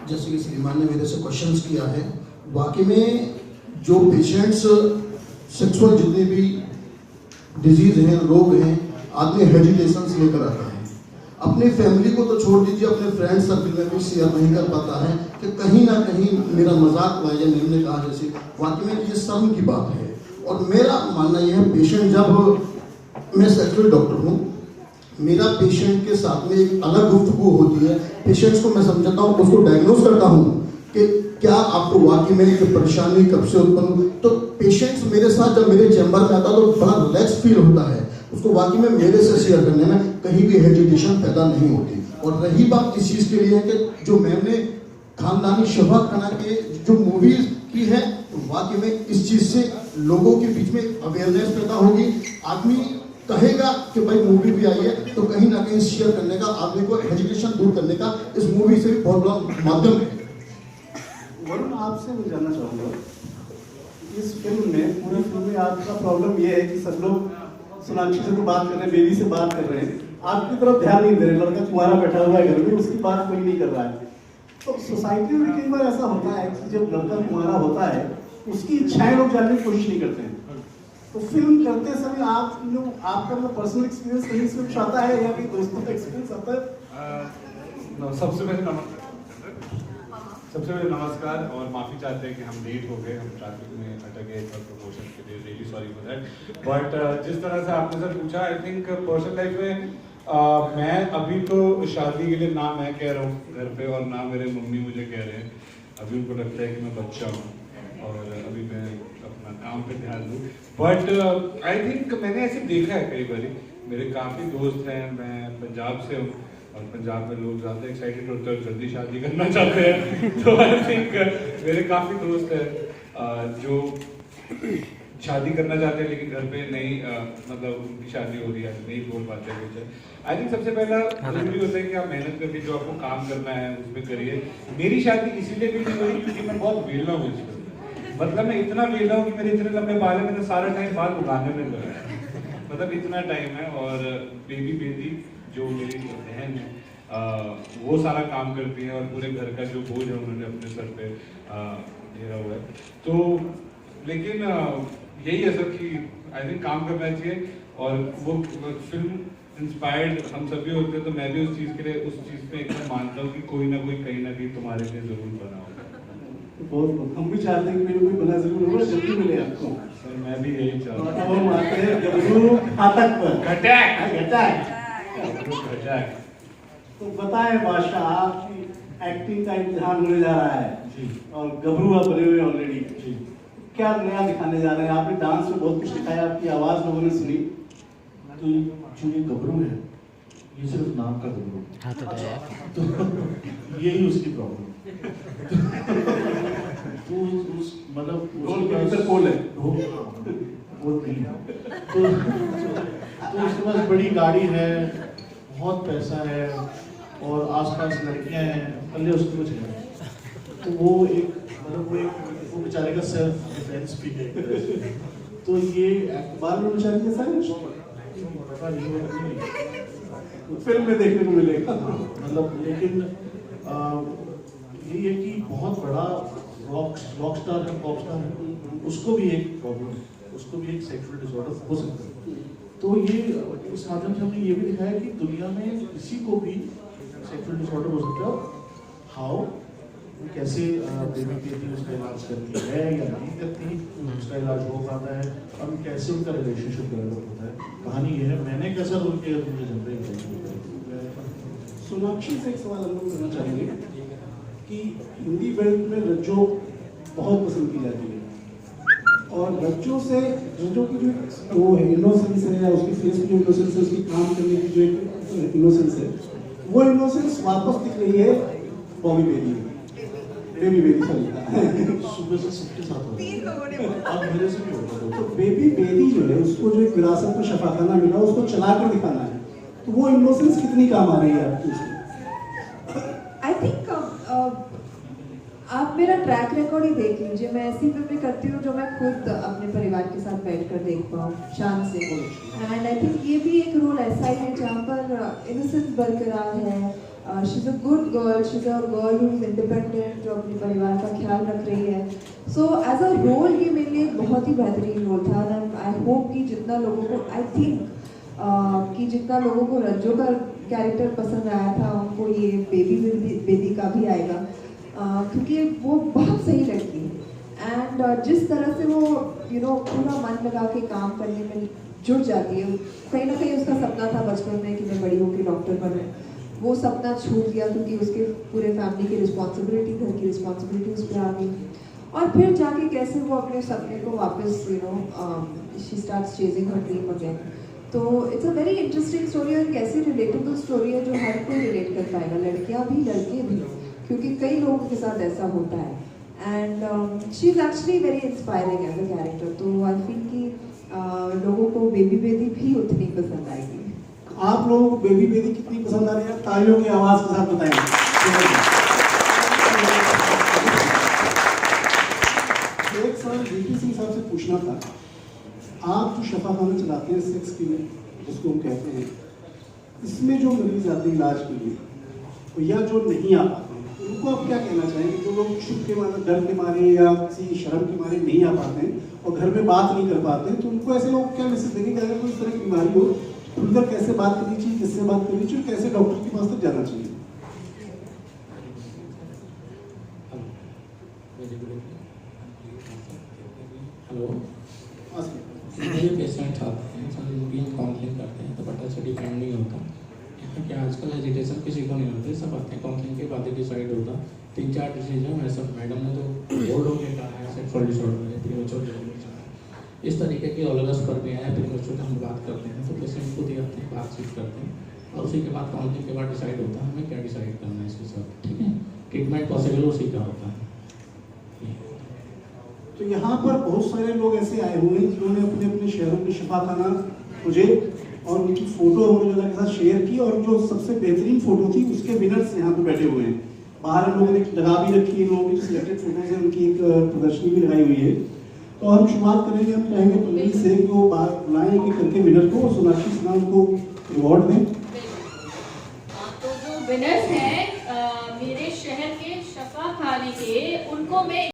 जैसे कि श्रीमान ने मेरे से क्वेश्चंस किया है, वाकई में जो पेशेंट्स सेक्सुअल जितने भी डिजीज हैं, रोग हैं, आदमी हेजिटेशंस लेकर आता है। अपनी फैमिली को तो छोड़ दीजिए, अपने फ्रेंड सर्कल में भी शेयर नहीं कर पाता है कि कहीं ना कहीं मेरा मजाक उड़ाया जाए। मैम ने कहा जैसे, वाकई में ये शर्म की बात है। और मेरा मानना यह है, पेशेंट जब मैं सेक्सुअल डॉक्टर हूँ, मेरा पेशेंट के साथ में एक अलग गुफ्तगू होती है। पेशेंट्स को मैं समझाता हूँ, उसको डायग्नोज करता हूँ कि क्या आपको वाकई में ये परेशानी कब से उत्पन्न। तो पेशेंट्स मेरे साथ जब मेरे चैम्बर में आता है तो बड़ा रिलैक्स फील होता है, उसको वाकई में मेरे से शेयर करने में कहीं भी हेजिटेशन पैदा नहीं होती। और रही बात इस चीज़ के लिए है कि जो मैम ने खानदानी शोभा खाना के जो मूवीज की है, तो वाकई में इस चीज़ से लोगों के बीच में अवेयरनेस पैदा होगी। आदमी कहेगा कि भाई मूवी भी आई है, तो कहीं ना कहीं शेयर करने का, आदमी को हेजिटेशन दूर करने का इस मूवी से भी बहुत बड़ा माध्यम है। वरुण, आपसे मैं जानना चाहूँगा, इस फिल्म में, पूरी फिल्म में आपका प्रॉब्लम ये है कि सब लोग सोनाक्षी से तो बात कर रहे हैं, बेबी से बात कर रहे हैं, आपकी तरफ ध्यान नहीं दे रहे। लड़का तुम्हारा बैठा हुआ है घर में, उसकी बात कोई नहीं कर रहा है। तो सोसाइटी में कई बार ऐसा होता है कि जब लड़का तुम्हारा होता है, उसकी इच्छाएं लोग जानने की कोशिश नहीं करते हैं। तो फिल्म करते समय आप लोग, आपका मतलब पर्सनल एक्सपीरियंस कहीं से कुछ आता है या फिर दोस्तों का एक्सपीरियंस आता है? सबसे पहले नमस्कार और माफ़ी चाहते हैं कि हम लेट हो गए, हम ट्रैफिक में अटक गए फॉर प्रमोशन के लिए, really sorry for that. But जिस तरह से आपने सर पूछा, आई थिंक पर्सनल लाइफ में मैं अभी तो शादी के लिए ना मैं कह रहा हूँ घर पे, और ना मेरे मम्मी मुझे कह रहे हैं। अभी उनको लगता है कि मैं बच्चा हूँ और अभी मैं अपना काम पे ध्यान दूँ। बट आई थिंक मैंने ऐसे देखा है कई बार, मेरे काफ़ी दोस्त हैं, मैं पंजाब से हूँ और पंजाब में लोग ज़्यादा एक्साइटेड होते हैं और जल्दी शादी करना चाहते हैं। तो आई थिंक मेरे काफ़ी दोस्त हैं जो शादी करना चाहते हैं लेकिन घर पे नहीं, मतलब उनकी शादी हो रही है, नहीं बोल पाते कुछ। आई थिंक सबसे पहला जरूरी होता है कि आप मेहनत करके जो आपको काम करना है उसमें करिए। मेरी शादी इसीलिए भी नहीं हुई क्योंकि मैं बहुत वेला हूँ इसमें, मतलब मैं इतना वेला हूँ कि मेरे इतने लंबे बाल है, मैंने सारा टाइम बाल उगाने में लगा है, मतलब इतना टाइम है। और बेटी जो मेरी बहन है वो सारा काम करती है और पूरे घर का जो बोझ है उन्होंने अपने सर पे घेरा हुआ है। तो लेकिन यही है सर कि आई थिंक काम करना चाहिए, और वो फिल्म इंस्पायर्ड हम सभी होते हैं, तो मैं भी उस चीज़ के लिए, उस चीज़ पे एकदम मानता हूँ कि कोई ना कोई कहीं ना कहीं तुम्हारे लिए ज़रूर बना होगा। बहुत हम भी चाहते हैं कि मेरे कोई बना जरूर होगा, जल्दी मिले आपको। सर मैं भी यही चाहता हूँ। हम आते हैं गबरू फाटक पर। घटाक। तो बताएं बादशाह, आपकी एक्टिंग का इम्तिहान होने जा रहा है जी, और गबरू आप बने हुए ऑलरेडी जी। क्या नया दिखाने जा रहे हैं? आपने डांस में बहुत कुछ दिखाया, आपकी आवाज लोगों ने सुनी। तो जो ये गबरू है, ये सिर्फ नाम का गबरू है, तो यही उसकी प्रॉब्लम तो उस मतलब ढोल के भीतर पोल है, वो नहीं है। तो उसके पास बड़ी गाड़ी है, बहुत पैसा है और आसपास लड़कियां हैं, पहले उसको कुछ है। तो वो एक मतलब वो बेचारे का सेल्फ डिफेंस भी है। तो ये बाल में बेचारी के साथ पता नहीं फिल्म में देखने को मिलेगा। मतलब लेकिन ये है कि बहुत बड़ा रॉक स्टार है, पॉप स्टार है, उसको भी एक प्रॉब्लम है, उसको भी एक सेक्सुअल डिसऑर्डर हो सकता है। तो ये इस माध्यम से हमने ये भी दिखाया कि दुनिया में किसी को भी सेक्सुअल डिसऑर्डर हो सकता है। हाउ, कैसे बेबी बेटी उसका इलाज करती है या नहीं करती, उसका इलाज हो पाता है, और कैसे उनका रिलेशनशिप डेवलप होता है। कहानी ये है, मैंने कैसा रोल किया मुझे जनता। सोनाक्षी से एक सवाल हम लोग करना चाहेंगे कि हिंदी फिल्म में रज्जो बहुत पसंद की जाती है, और रज्जो की जो वो है इनोसेंस है, या उसकी फेस की जो इनोसेंस है, उसकी काम करने की जो एक इनोसेंस है, वो इनोसेंस वापस दिख रही है बॉबी बेबी सुबह से सबके साथ हो रहा है, अब मेरे से भी होता है। तो बेबी बेबी जो है, उसको जो एक विरासत में शफाखाना मिला, उसको चला कर दिखाना है, तो वो इनोसेंस कितनी काम आ रही है आपकी? आई थिंक आप मेरा ट्रैक रिकॉर्ड ही देख लीजिए, मैं ऐसी फिल्में करती हूँ जो मैं खुद अपने परिवार के साथ बैठकर देख पाऊँ शान से। एंड आई थिंक ये भी एक रोल ऐसा ही है जहाँ पर इनोसेंस बरकरार है, she is a good girl, she is a girl who is independent, जो अपने परिवार का ख्याल रख रही है. सो एज अ रोल ये मेरे लिए बहुत ही बेहतरीन रोल था. एंड आई होप कि जितना लोगों को, आई थिंक कि जितना लोगों को रज्जो का कैरेक्टर पसंद आया था, उनको ये बेबी का भी आएगा. क्योंकि वो बहुत सही लड़की है. एंड जिस तरह से वो पूरा मन लगा के काम करने में जुट जाती है. कहीं ना कहीं उसका सपना था बचपन में कि मैं बड़ी होकर डॉक्टर बनूं. वो सपना छूट गया क्योंकि उसके पूरे फैमिली की रिस्पॉन्सिबिलिटी, घर की रिस्पॉन्सिबिलिटी उस पर आ गई. और फिर जाके कैसे वो अपने सपने को वापस she starts chasing her dream again. तो it's a very interesting story और कैसी रिलेटेबल स्टोरी है जो हर कोई रिलेट कर पाएगा, लड़कियां भी लड़के भी, क्योंकि कई लोगों के साथ ऐसा होता है. And she is actually very inspiring as a character. तो आई फील कि लोगों को बेबी भी उतनी पसंद आएगी. आप लोगों को बेबी कितनी पसंद आ रही है, तालियों की आवाज के साथ बताएंगे. एक सवाल वीपी सिंह साहब से पूछना था. आप जो शफाखाना चलाते हैं सेक्स क्लिनिक जिसको हम कहते हैं, इसमें जो मरीज आते हैं इलाज के लिए या जो नहीं आ पाते हैं, उनको आप क्या कहना चाहेंगे? जो लोग छुप के मारे, डर के मारे या किसी शर्म के मारे नहीं आ पाते हैं और घर में बात नहीं कर पाते हैं, तो उनको ऐसे लोग क्या मैसेज देंगे कि अगर कोई इस तरह की बीमारी हो खुलकर कैसे बात करनी चाहिए, किससे बात करनी चाहिए, कैसे डॉक्टर के पास तक जाना चाहिए? हेलो, मेरे पेशेंट आते हैं, सारी रूटीन काउंसलिंग करते हैं, तो बट ऐसे डिपेंड नहीं होता. क्योंकि आजकल एजिटेशन किसी को नहीं होती, सब आते हैं काउंसलिंग के बाद डिसाइड होता. 3-4 डिसीज है. मैं सब मैडम ने तो बोर्ड हो गया कहा है सेक्सुअल डिसऑर्डर है, प्रीमेच्योर डिलीवरी है, इस तरीके की ऑलगस पर भी आया. प्रीमेच्योर हम बात करते हैं तो पेशेंट को आते हैं, बातचीत करते हैं और उसी के बाद काउंसलिंग के बाद डिसाइड होता है हमें क्या डिसाइड करना है इसके साथ. ठीक है, ट्रीटमेंट पॉसिबल उसी का होता है. तो यहाँ पर बहुत सारे लोग ऐसे आए हुए हैं जिन्होंने अपने अपने शहरों में शफाखाना खोजे और उनकी फोटो हम लोगों के साथ शेयर की, और जो सबसे बेहतरीन फोटो थी उसके विनर्स यहाँ पे बैठे हुए हैं. बाहर हम लोगों ने लगा भी रखी है, लोगों की सिलेक्टेड फोटोज है, उनकी एक प्रदर्शनी भी लगाई हुई है. तो हम शुरुआत करेंगे, हम कहेंगे पल्ली से कि वो बाहर बुलाएं एक करके विनर को और सोनाक्षी सिन्हा उनको रिवॉर्ड दें. तो जो विनर्स हैं मेरे शहर के शफाखाने के, उनको मैं